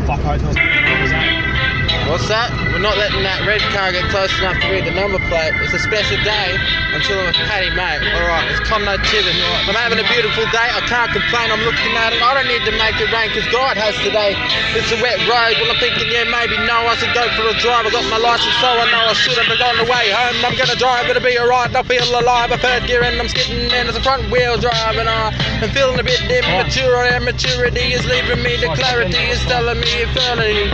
Fuck, I thought What's that? We're not letting that red car get close enough to read the number plate. It's a special day until I'm with Paddy, mate. Alright, it's connote-tivet. I'm having a beautiful day. I can't complain. I'm looking at it. I don't need to make it rain because God has today. It's a wet road. Well, I'm thinking, yeah, maybe no. I should go for a drive. I got my license, so I know I shouldn't. But on the way home, I'm going to drive. It'll be alright. I feel alive. I've heard gear and I'm skidding. And it's a front wheel drive. And I'm feeling a bit immature. And maturity is leaving me. The clarity is telling me eternity.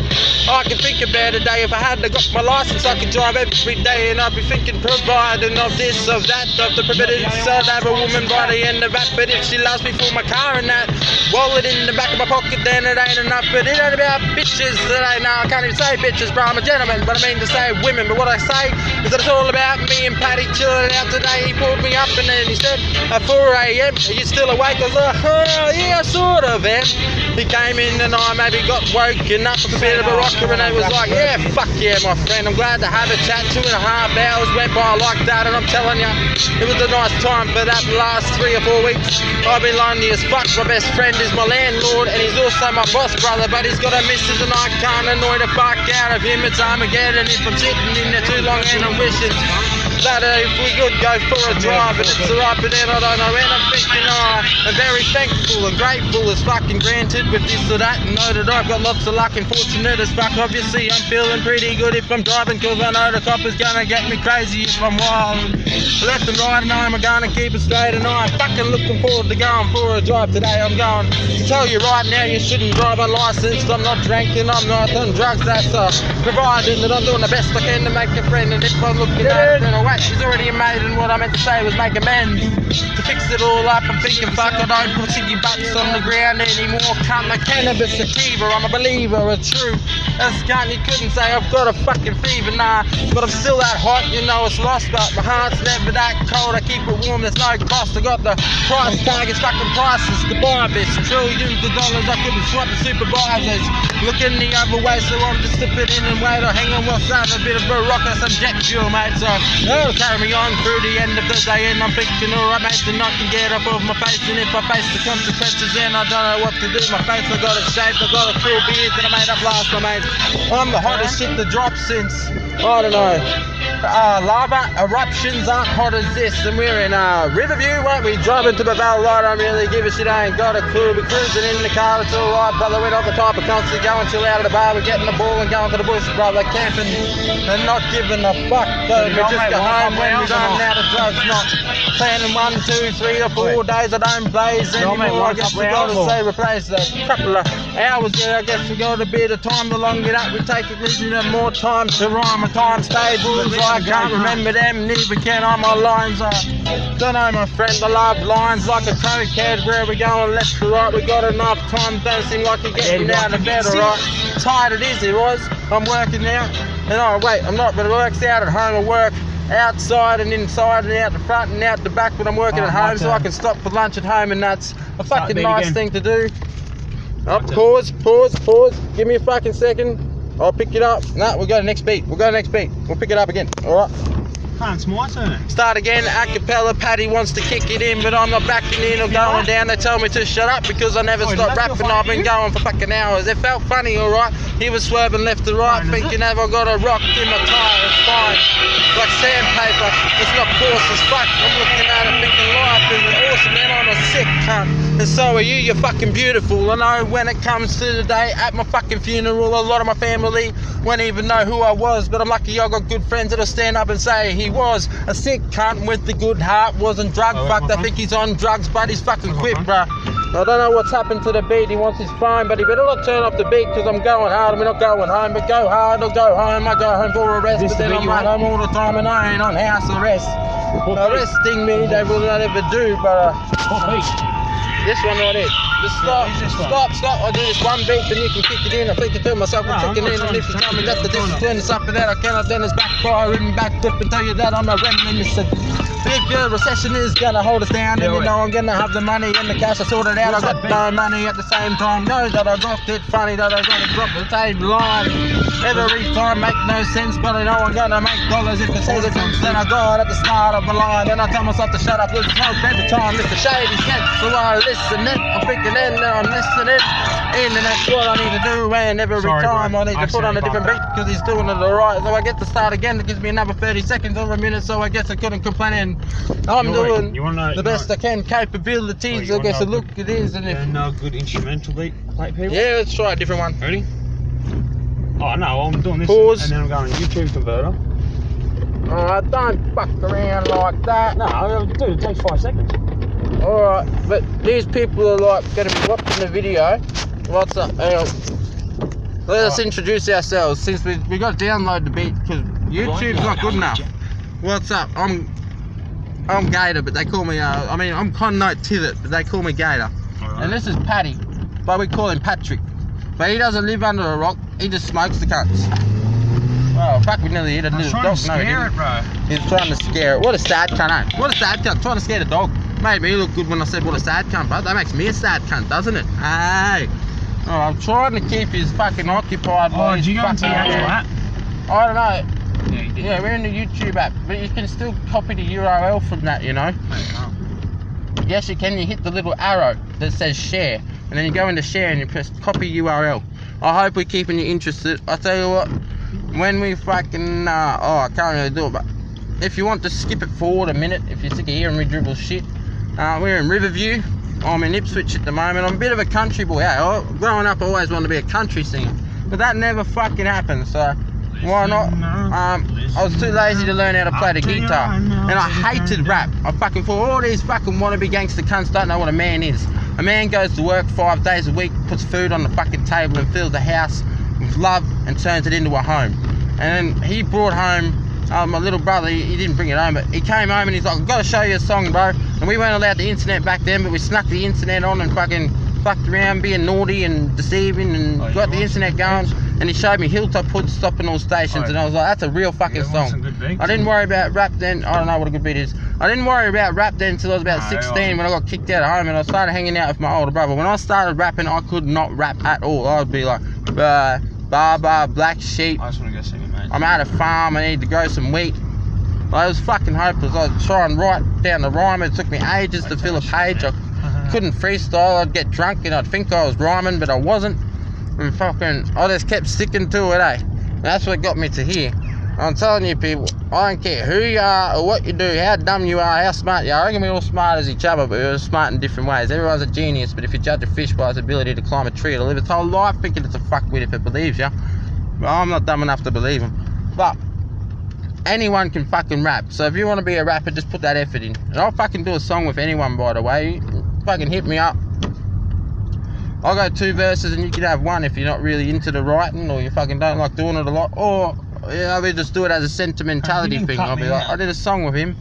I can think about a day if I had got my license, I could drive every day, and I'd be thinking providing of this, of that, of the providence. I'd have a woman by the end of that, but if she loves me for my car and that wallet in the back of my pocket, then it ain't enough. But it ain't about bitches today. No, I can't even say bitches, bro. I'm a gentleman, but I mean to say women. But what I say is that it's all about me and Paddy chilling out today. He pulled me up and then he said at 4 a.m. Are you still awake? I was like, oh, yeah, sort of am. He came in and I maybe got woken up with a bit of a rocker, and it was like, yeah, fuck yeah, my friend. I'm glad to have a chat. 2.5 hours went by like that, and I'm telling you, it was a nice time for that last 3 or 4 weeks. I've been lonely as fuck. My best friend is my landlord, and he's also my boss brother, but he's got a missus and I can't annoy the fuck out of him. It's Armageddon if I'm sitting in there too long, and I'm wishing that if we could go for a drive, and it's alright, but then I don't know when. I'm thinking I'm very thankful and grateful as fucking granted with this or that, and know that I've got lots of luck and fortunate as fuck. Obviously I'm feeling pretty good if I'm driving, cause I know the cop is gonna get me crazy if I'm wild. Left and right, and I'm gonna keep it straight, and I'm fucking looking forward to going for a drive today. I'm going to tell you right now, you shouldn't drive unlicensed. I'm not drinking, I'm not on drugs, that's providing that I'm doing the best I can to make a friend. And if I'm looking at it, then she's already made, and what I meant to say was make amends to fix it all up. I'm thinking, fuck, I don't put city butts on the ground anymore. Cut my cannabis sativa, I'm a believer of truth. That's cunt, you couldn't say I've got a fucking fever, nah. But I'm still that hot, you know it's lost, but my heart's never that cold. I keep it warm, there's no cost. I got the price targets, fucking prices to buy this. Trillions of dollars, I couldn't swap the supervisors. Looking the other way, so I'm just slipping in and wait. Or hang on, what's that? A bit of a rock and some jet fuel, mate. So it'll carry me on through the end of the day, and I'm thinking, alright, mate, then I can get up off my face. And if I face the consequences, then I don't know what to do. My face, I got it shaved, I got a cool beard that I made up last night, mate. I'm the hottest shit that dropped since, I don't know, lava eruptions aren't hot as this. And we're in Riverview, weren't we? Driving to the Bell, I don't really give a shit, I ain't got a clue. We're cruising in the car, it's alright, brother. We're not the type of constantly going chill out of the bar. We're getting the ball and going to the bush, brother. Camping and not giving a fuck. So we just go home when we run out of drugs. Not planning 1, 2, 3 or 4 days. I don't blaze anymore. I guess we gotta say replace a couple of hours there. I guess we got a bit of time. The longer that we take it, we have more time to rhyme. My time's tables, I can't remember them, neither can I my lines. Don't know, my friend, I love lines like a cokehead. Where we going, left to right, we got enough time. Don't seem like you're getting out of bed, alright. Tired it is, it was. I'm working now, and oh wait, I'm not, but it works out at home. I work outside and inside and out the front and out the back, but I'm working at home, so I can stop for lunch at home, and that's a fucking nice thing to do. Oh, pause. Give me a fucking second. I'll pick it up. No, we'll go to next beat. We'll pick it up again. Alright. It's my turn. Start again, a cappella. Paddy wants to kick it in, but I'm not backing in or going down. They tell me to shut up because I never stop rapping. I've been going for fucking hours. It felt funny, alright. He was swerving left to right, thinking, have I got a rock in my tyre? It's fine. Like sandpaper, it's not coarse as fuck. I'm looking at it thinking life is awesome, man. I'm a sick cunt. And so are you, you're fucking beautiful. I know when it comes to the day at my fucking funeral, a lot of my family won't even know who I was, but I'm lucky I got good friends that'll stand up and say he was a sick cunt with the good heart, wasn't drug fucked. I think he's on drugs, but he's fucking quit, bruh. I don't know what's happened to the beat. He wants his phone, but he better not turn off the beat, because I'm going hard. I'm not going home, but go hard or go home. I go home for a rest, but then I'm right home all the time, and I ain't on house arrest. Arresting me, they will not ever do, but this one right here. Just stop. I'll do this one beat, then you can kick it in. I think to myself, I'm kicking in, and if you tell me that's the discipline, it's something that I cannot, then it's backfiring, backflip, and tell you that I'm a reminiscent. If your recession is gonna hold us down, then you know I'm gonna have the money and the cash. I sorted out. I got no money at the same time. Know that I dropped it. Funny that I gotta drop the same line every time. Make no sense, but I know I'm gonna make dollars if it says it. Then I got at the start of the line, and I tell myself to shut up. There's no every time. It's a shady sense, so I listen it. I'm thinking fucking end and I'm listening in, and that's what I need to do. And every time I need to put on a different beat because he's doing it alright. So I get to start again. It gives me another 30 seconds or a minute. So I guess I couldn't complain. And I'm doing the best I can. Capabilities, I guess. Look, it is. And if no good instrumental beat, like people. Yeah, let's try a different one. Ready? Oh no, I'm doing this. Pause. And then I'm going YouTube converter. Alright, don't fuck around like that. No, dude, it takes 5 seconds. Alright, but these people are like going to be watching the video. What's up? Let us introduce ourselves since we got to download the beat because YouTube's not good enough. What's up? I'm Gator, but they call me, I'm connote-tivet, but they call me Gator. Right. And this is Paddy, but we call him Patrick. But he doesn't live under a rock, he just smokes the cunts. Oh, fuck, we nearly hit a little dog. Trying to scare it, bro. He's trying to scare it. What a sad cunt, eh? What a sad cunt, trying to scare the dog. Made me look good when I said what a sad cunt, but that makes me a sad cunt, doesn't it? Hey. Oh, I'm trying to keep his fucking occupied. Oh, did you go into the actual app? I don't know. Yeah, you did. Yeah, we're in the YouTube app, but you can still copy the URL from that, you know? Yes, you can. You hit the little arrow that says share, and then you go into share and you press copy URL. I hope we're keeping you interested. I tell you what, when we fucking, I can't really do it, but if you want to skip it forward a minute, if you're sick of hearing me dribble shit, we're in Riverview. I'm in Ipswich at the moment. I'm a bit of a country boy. Hey, growing up, I always wanted to be a country singer, but that never fucking happened. So why not? I was too lazy to learn how to play the guitar, and I hated rap. I fucking thought all these fucking wannabe gangster cunts don't know what a man is. A man goes to work 5 days a week, puts food on the fucking table, and fills the house with love and turns it into a home. And then he brought home my little brother. He didn't bring it home, but he came home and he's like, I've got to show you a song, bro. And we weren't allowed the internet back then, but we snuck the internet on and fucking fucked around being naughty and deceiving and got the internet going. And he showed me Hilltop Hood stopping all stations, and I was like, that's a real fucking song. I didn't worry about rap then. I don't know what a good beat is. I didn't worry about rap then until I was about 16 when I got kicked out of home and I started hanging out with my older brother. When I started rapping, I could not rap at all. I would be like, black sheep. I just want to go sing it, mate. I'm at a farm, I need to grow some wheat. Like, it was fucking hopeless. I'd try and write down the rhyme. It took me ages to fill a page. I couldn't freestyle. I'd get drunk and I'd think I was rhyming, but I wasn't. And fucking, I just kept sticking to it, eh? That's what got me to here. I'm telling you people, I don't care who you are or what you do, how dumb you are, how smart you are. I reckon we're all smart as each other, but we're smart in different ways. Everyone's a genius, but if you judge a fish by its ability to climb a tree or live its whole life thinking it's a fuckwit if it believes you, well, I'm not dumb enough to believe him. But anyone can fucking rap, so if you want to be a rapper, just put that effort in. And I'll fucking do a song with anyone, by the way. Fucking hit me up. I'll go 2 verses and you can have 1 if you're not really into the writing or you fucking don't like doing it a lot, or we just do it as a sentimentality thing. I'll be like, I did a song with him,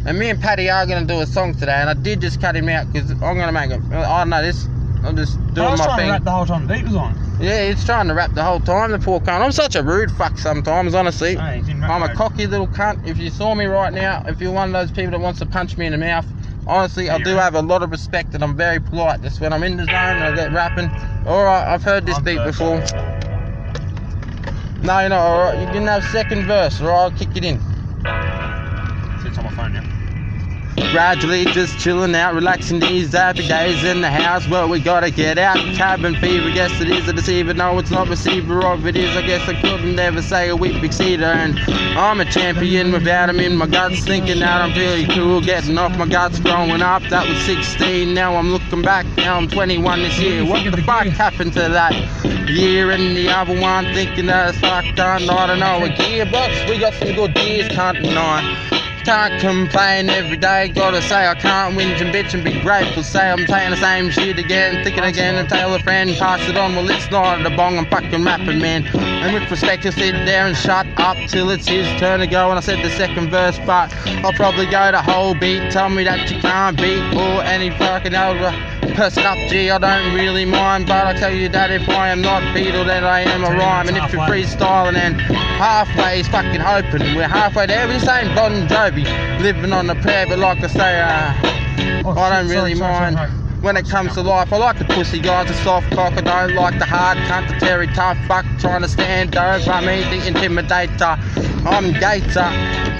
and me and Paddy are going to do a song today, and I did just cut him out because I'm going to make it. I don't know this. I'm just doing my thing. I was trying to rap the whole time the beat was on. Yeah, he's trying to rap the whole time, the poor cunt. I'm such a rude fuck sometimes, honestly. Hey, I'm a cocky little cunt. If you saw me right now, if you're one of those people that wants to punch me in the mouth, honestly, I do have a lot of respect and I'm very polite. Just when I'm in the zone and I get rapping, alright, I've heard this beat before. No, you're not alright. You can have second verse, or I'll kick it in. It's on my phone now. Gradually just chilling out, relaxing these happy days in the house. Well, we gotta get out. Cabin fever, guess it is a deceiver. No, it's not receiver of it is. I guess I couldn't ever say a weak big cedar. And I'm a champion without him in my guts. Thinking that I'm really cool, getting off my guts. Growing up, that was 16. Now I'm looking back, now I'm 21 this year. What the fuck happened to that year and the other one? Thinking that it's fucked done. I don't know, a gearbox. We got some good gears, can't deny. Can't complain every day, gotta say I can't whinge and bitch and be grateful. Say I'm saying the same shit again, thinking again and tell a friend, pass it on. Well, it's not a bong, I'm fucking rapping, man. And with respect, you'll sit there and shut up till it's his turn to go. And I said the second verse, but I'll probably go the whole beat. Tell me that you can't beat or any fucking other person up, gee, I don't really mind. But I tell you that if I am not Beatle, then I am a rhyme. And if you're freestyling and halfway is fucking hoping, we're halfway there. We're saying Bon Jovi, living on a prayer. But like I say, I don't really mind when it comes to life. I like the pussy guys, the soft cock. I don't like the hard cunt, the terry tough fuck trying to stand over me, the intimidator. I'm Gator,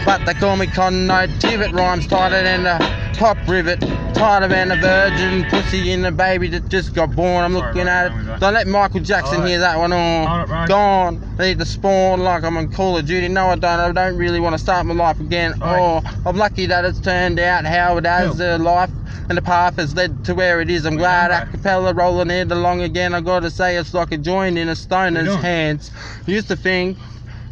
but they call me connote-tivet. Rhymes tighter than a pop rivet. tired of being a virgin, pussy in a baby that just got born. I'm looking at it. Don't let Michael Jackson hear that one on. Gone. Need to spawn like I'm on Call of Duty. No, I don't really want to start my life again. Oh, I'm lucky that it's turned out how it has. The life and the path has led to where it is. I'm glad a cappella rolling it along again. I gotta say it's like a joint in a stoner's hands. Used to think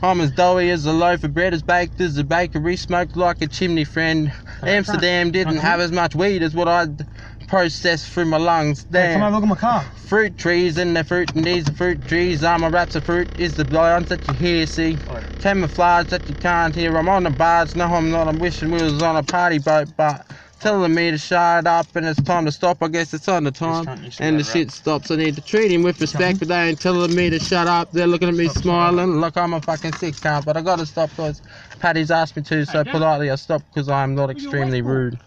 I'm as doughy as a loaf of bread, as baked as a bakery, smoked like a chimney friend. Amsterdam didn't have as much weed as what I'd processed through my lungs. Damn. Hey, come over, look at my car. Fruit trees and the fruit, and these are fruit trees. I'm a raps of fruit is the lines that you hear, see. Camouflage that you can't hear. I'm on the barge, no I'm not. I'm wishing we was on a party boat, but telling me to shut up and it's time to stop. I guess it's on the time and the shit stops. I need to treat him with respect, but they ain't telling me to shut up. They're looking at me smiling like I'm a fucking sick cunt, but I gotta stop because Paddy's asked me to, so politely I stop because I'm not extremely rude.